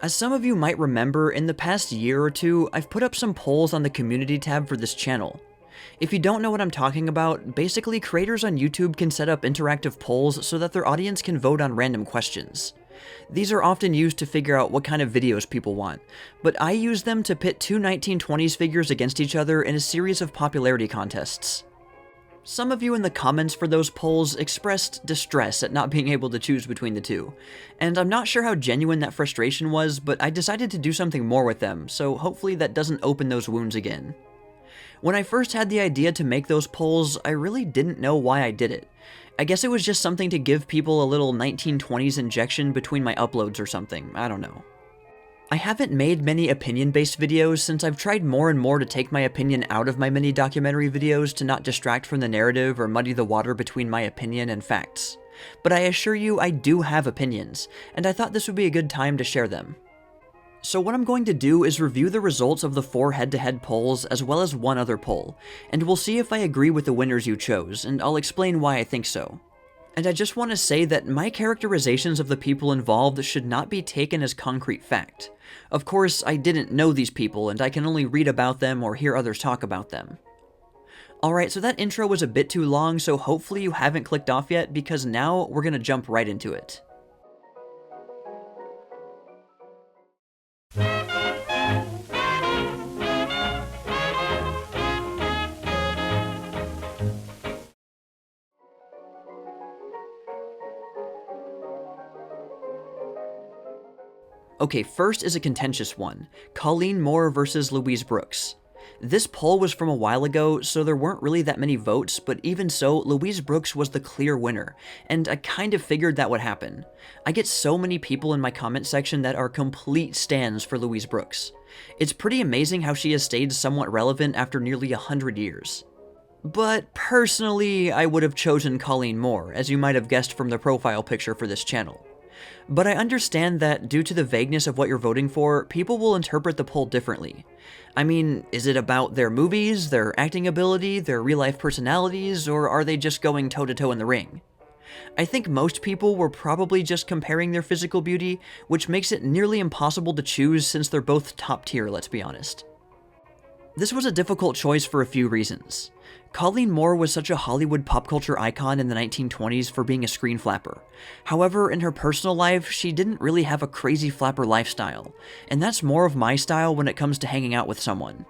As some of you might remember, in the past year or two, I've put up some polls on the community tab for this channel. If you don't know what I'm talking about, basically creators on YouTube can set up interactive polls so that their audience can vote on random questions. These are often used to figure out what kind of videos people want, but I use them to pit two 1920s figures against each other in a series of popularity contests. Some of you in the comments for those polls expressed distress at not being able to choose between the two, and I'm not sure how genuine that frustration was, but I decided to do something more with them, so hopefully that doesn't open those wounds again. When I first had the idea to make those polls, I really didn't know why I did it. I guess it was just something to give people a little 1920s injection between my uploads or something, I don't know. I haven't made many opinion-based videos since I've tried more and more to take my opinion out of my mini documentary videos to not distract from the narrative or muddy the water between my opinion and facts. But I assure you I do have opinions, and I thought this would be a good time to share them. So what I'm going to do is review the results of the 4 head-to-head polls as well as one other poll, and we'll see if I agree with the winners you chose, and I'll explain why I think so. And I just want to say that my characterizations of the people involved should not be taken as concrete fact. Of course, I didn't know these people, and I can only read about them or hear others talk about them. Alright, so that intro was a bit too long, so hopefully you haven't clicked off yet, because now we're gonna jump right into it. Okay, first is a contentious one, Colleen Moore versus Louise Brooks. This poll was from a while ago, so there weren't really that many votes, but even so, Louise Brooks was the clear winner, and I kind of figured that would happen. I get so many people in my comment section that are complete stans for Louise Brooks. It's pretty amazing how she has stayed somewhat relevant after nearly 100 years. But personally, I would have chosen Colleen Moore, as you might have guessed from the profile picture for this channel. But I understand that due to the vagueness of what you're voting for, people will interpret the poll differently. I mean, is it about their movies, their acting ability, their real-life personalities, or are they just going toe-to-toe in the ring? I think most people were probably just comparing their physical beauty, which makes it nearly impossible to choose since they're both top tier, let's be honest. This was a difficult choice for a few reasons. Colleen Moore was such a Hollywood pop culture icon in the 1920s for being a screen flapper. However, in her personal life, she didn't really have a crazy flapper lifestyle, and that's more of my style when it comes to hanging out with someone.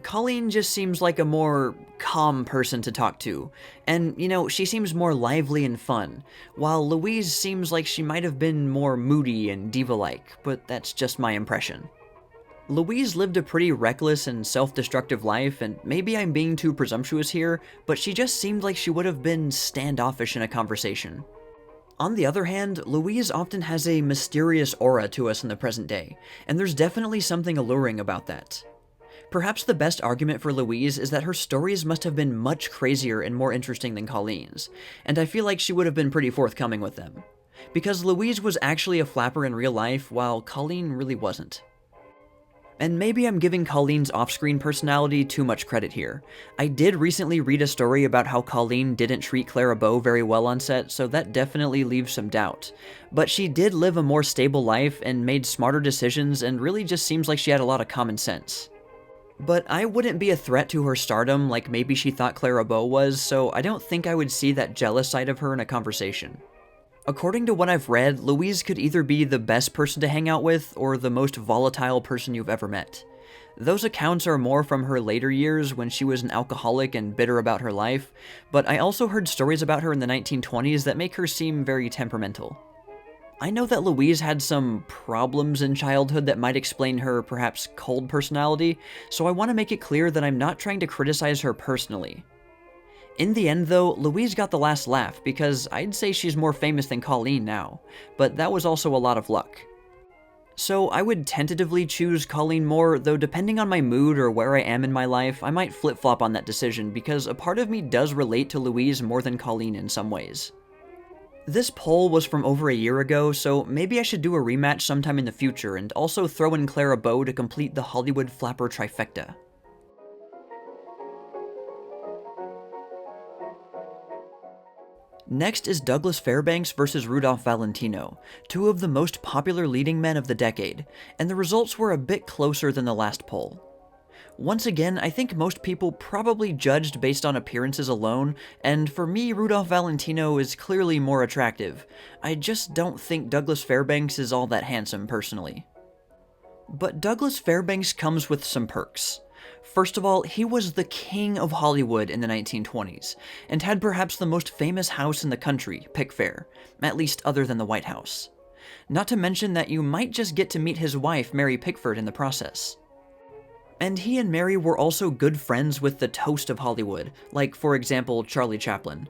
Colleen just seems like a more calm person to talk to, and, you know, she seems more lively and fun, while Louise seems like she might have been more moody and diva-like, but that's just my impression. Louise lived a pretty reckless and self-destructive life, and maybe I'm being too presumptuous here, but she just seemed like she would have been standoffish in a conversation. On the other hand, Louise often has a mysterious aura to us in the present day, and there's definitely something alluring about that. Perhaps the best argument for Louise is that her stories must have been much crazier and more interesting than Colleen's, and I feel like she would have been pretty forthcoming with them. Because Louise was actually a flapper in real life, while Colleen really wasn't. And maybe I'm giving Colleen's off-screen personality too much credit here. I did recently read a story about how Colleen didn't treat Clara Bow very well on set, so that definitely leaves some doubt. But she did live a more stable life and made smarter decisions, and really just seems like she had a lot of common sense. But I wouldn't be a threat to her stardom like maybe she thought Clara Bow was, so I don't think I would see that jealous side of her in a conversation. According to what I've read, Louise could either be the best person to hang out with or the most volatile person you've ever met. Those accounts are more from her later years when she was an alcoholic and bitter about her life, but I also heard stories about her in the 1920s that make her seem very temperamental. I know that Louise had some problems in childhood that might explain her perhaps cold personality, so I want to make it clear that I'm not trying to criticize her personally. In the end though, Louise got the last laugh because I'd say she's more famous than Colleen now, but that was also a lot of luck. So I would tentatively choose Colleen Moore, though depending on my mood or where I am in my life, I might flip-flop on that decision because a part of me does relate to Louise more than Colleen in some ways. This poll was from over a year ago, so maybe I should do a rematch sometime in the future and also throw in Clara Bow to complete the Hollywood flapper trifecta. Next is Douglas Fairbanks versus Rudolph Valentino, two of the most popular leading men of the decade, and the results were a bit closer than the last poll. Once again, I think most people probably judged based on appearances alone, and for me, Rudolph Valentino is clearly more attractive. I just don't think Douglas Fairbanks is all that handsome, personally. But Douglas Fairbanks comes with some perks. First of all, he was the king of Hollywood in the 1920s, and had perhaps the most famous house in the country, Pickfair, at least other than the White House. Not to mention that you might just get to meet his wife, Mary Pickford, in the process. And he and Mary were also good friends with the toast of Hollywood, like, for example, Charlie Chaplin.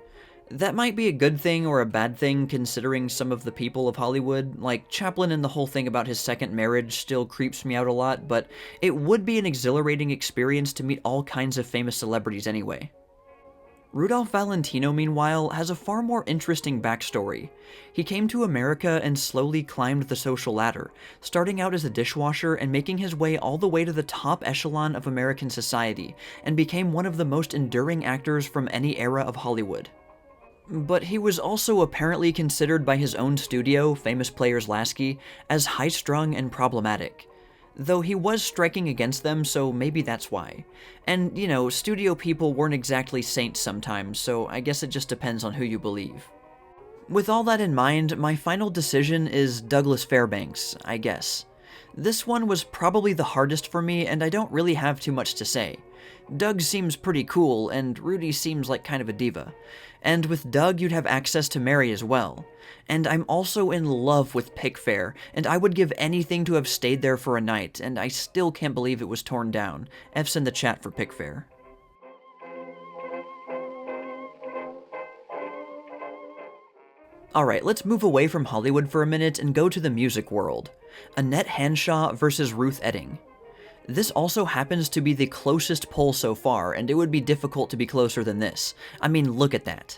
That might be a good thing or a bad thing considering some of the people of Hollywood, like Chaplin, and the whole thing about his second marriage still creeps me out a lot, but it would be an exhilarating experience to meet all kinds of famous celebrities anyway. Rudolph Valentino, meanwhile, has a far more interesting backstory. He came to America and slowly climbed the social ladder, starting out as a dishwasher and making his way all the way to the top echelon of American society, and became one of the most enduring actors from any era of Hollywood. But he was also apparently considered by his own studio, Famous Players Lasky, as high-strung and problematic. Though he was striking against them, so maybe that's why. And, you know, studio people weren't exactly saints sometimes, so I guess it just depends on who you believe. With all that in mind, my final decision is Douglas Fairbanks, I guess. This one was probably the hardest for me, and I don't really have too much to say. Doug seems pretty cool, and Rudy seems like kind of a diva. And with Doug, you'd have access to Mary as well. And I'm also in love with Pickfair, and I would give anything to have stayed there for a night, and I still can't believe it was torn down. F's in the chat for Pickfair. Alright, let's move away from Hollywood for a minute and go to the music world. Annette Hanshaw versus Ruth Etting. This also happens to be the closest poll so far, and it would be difficult to be closer than this. I mean, look at that.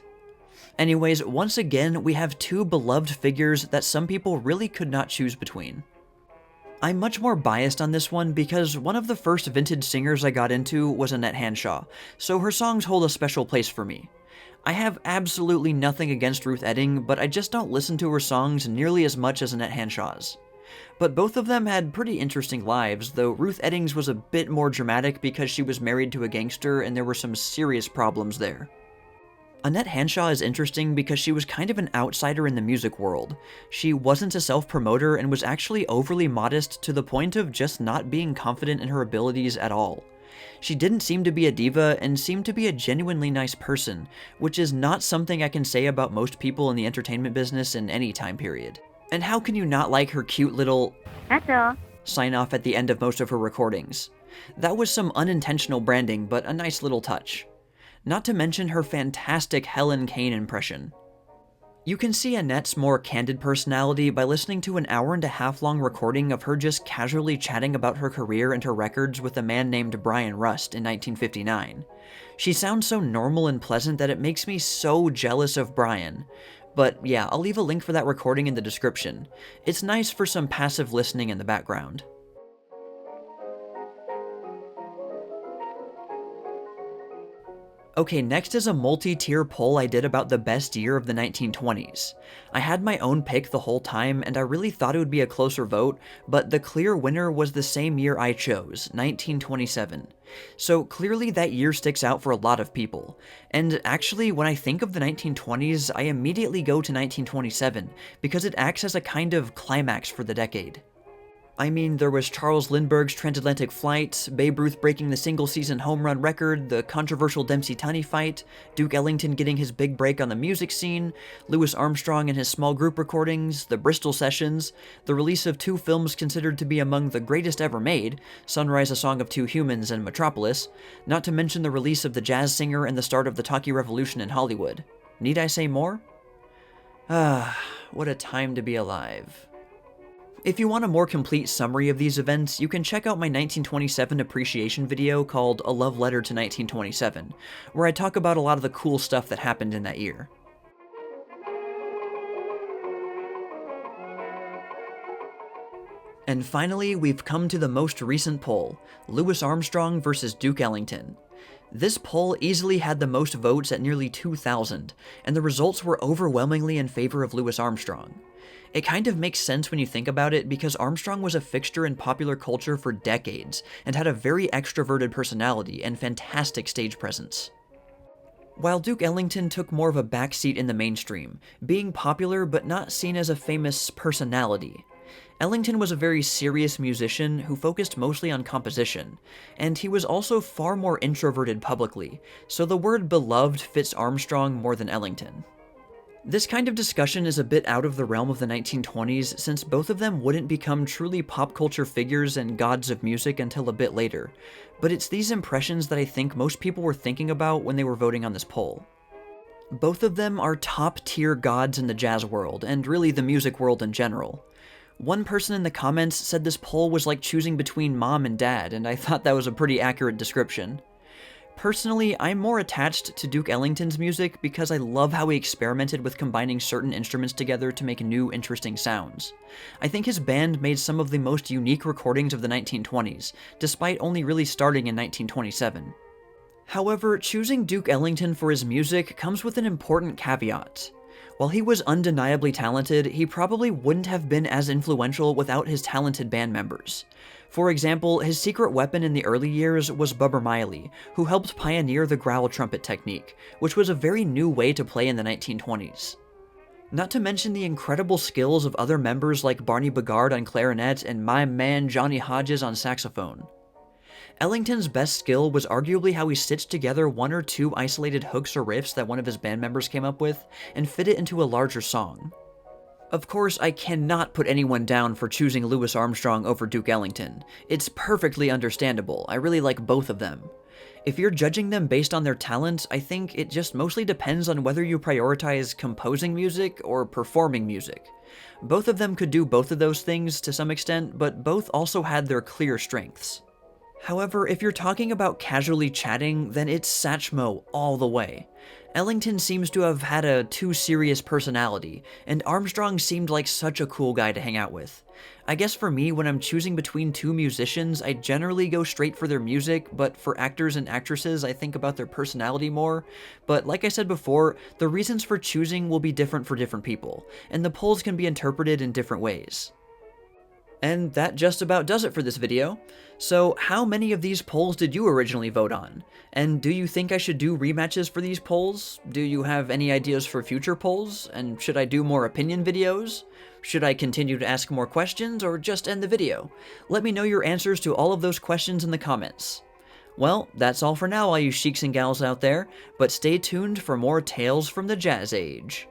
Anyways, once again, we have two beloved figures that some people really could not choose between. I'm much more biased on this one because one of the first vintage singers I got into was Annette Hanshaw, so her songs hold a special place for me. I have absolutely nothing against Ruth Etting, but I just don't listen to her songs nearly as much as Annette Hanshaw's. But both of them had pretty interesting lives, though Ruth Etting's was a bit more dramatic because she was married to a gangster and there were some serious problems there. Annette Hanshaw is interesting because she was kind of an outsider in the music world. She wasn't a self-promoter and was actually overly modest to the point of just not being confident in her abilities at all. She didn't seem to be a diva and seemed to be a genuinely nice person, which is not something I can say about most people in the entertainment business in any time period. And how can you not like her cute little sign-off at the end of most of her recordings? That was some unintentional branding, but a nice little touch. Not to mention her fantastic Helen Kane impression. You can see Annette's more candid personality by listening to an hour-and-a-half long recording of her just casually chatting about her career and her records with a man named Brian Rust in 1959. She sounds so normal and pleasant that it makes me so jealous of Brian. But yeah, I'll leave a link for that recording in the description. It's nice for some passive listening in the background. Okay, next is a multi-tier poll I did about the best year of the 1920s. I had my own pick the whole time, and I really thought it would be a closer vote, but the clear winner was the same year I chose, 1927. So clearly that year sticks out for a lot of people. And actually, when I think of the 1920s, I immediately go to 1927, because it acts as a kind of climax for the decade. I mean, there was Charles Lindbergh's transatlantic flight, Babe Ruth breaking the single-season home run record, the controversial Dempsey-Tunney fight, Duke Ellington getting his big break on the music scene, Louis Armstrong and his small group recordings, the Bristol sessions, the release of two films considered to be among the greatest ever made, Sunrise: A Song of Two Humans and Metropolis, not to mention the release of The Jazz Singer and the start of the talkie revolution in Hollywood. Need I say more? Ah, what a time to be alive. If you want a more complete summary of these events, you can check out my 1927 appreciation video called A Love Letter to 1927, where I talk about a lot of the cool stuff that happened in that year. And finally, we've come to the most recent poll, Louis Armstrong versus Duke Ellington. This poll easily had the most votes at nearly 2,000, and the results were overwhelmingly in favor of Louis Armstrong. It kind of makes sense when you think about it because Armstrong was a fixture in popular culture for decades and had a very extroverted personality and fantastic stage presence. While Duke Ellington took more of a backseat in the mainstream, being popular but not seen as a famous personality, Ellington was a very serious musician who focused mostly on composition, and he was also far more introverted publicly, so the word beloved fits Armstrong more than Ellington. This kind of discussion is a bit out of the realm of the 1920s since both of them wouldn't become truly pop culture figures and gods of music until a bit later, but it's these impressions that I think most people were thinking about when they were voting on this poll. Both of them are top-tier gods in the jazz world, and really the music world in general. One person in the comments said this poll was like choosing between mom and dad, and I thought that was a pretty accurate description. Personally, I'm more attached to Duke Ellington's music because I love how he experimented with combining certain instruments together to make new, interesting sounds. I think his band made some of the most unique recordings of the 1920s, despite only really starting in 1927. However, choosing Duke Ellington for his music comes with an important caveat. While he was undeniably talented, he probably wouldn't have been as influential without his talented band members. For example, his secret weapon in the early years was Bubber Miley, who helped pioneer the growl trumpet technique, which was a very new way to play in the 1920s. Not to mention the incredible skills of other members like Barney Bigard on clarinet and my man Johnny Hodges on saxophone. Ellington's best skill was arguably how he stitched together one or two isolated hooks or riffs that one of his band members came up with and fit it into a larger song. Of course, I cannot put anyone down for choosing Louis Armstrong over Duke Ellington. It's perfectly understandable. I really like both of them. If you're judging them based on their talent, I think it just mostly depends on whether you prioritize composing music or performing music. Both of them could do both of those things to some extent, but both also had their clear strengths. However, if you're talking about casually chatting, then it's Satchmo all the way. Ellington seems to have had a too serious personality, and Armstrong seemed like such a cool guy to hang out with. I guess for me, when I'm choosing between two musicians, I generally go straight for their music, but for actors and actresses, I think about their personality more. But like I said before, the reasons for choosing will be different for different people, and the polls can be interpreted in different ways. And that just about does it for this video. So how many of these polls did you originally vote on? And do you think I should do rematches for these polls? Do you have any ideas for future polls? And should I do more opinion videos? Should I continue to ask more questions or just end the video? Let me know your answers to all of those questions in the comments. Well, that's all for now, all you sheiks and gals out there, but stay tuned for more tales from the Jazz Age.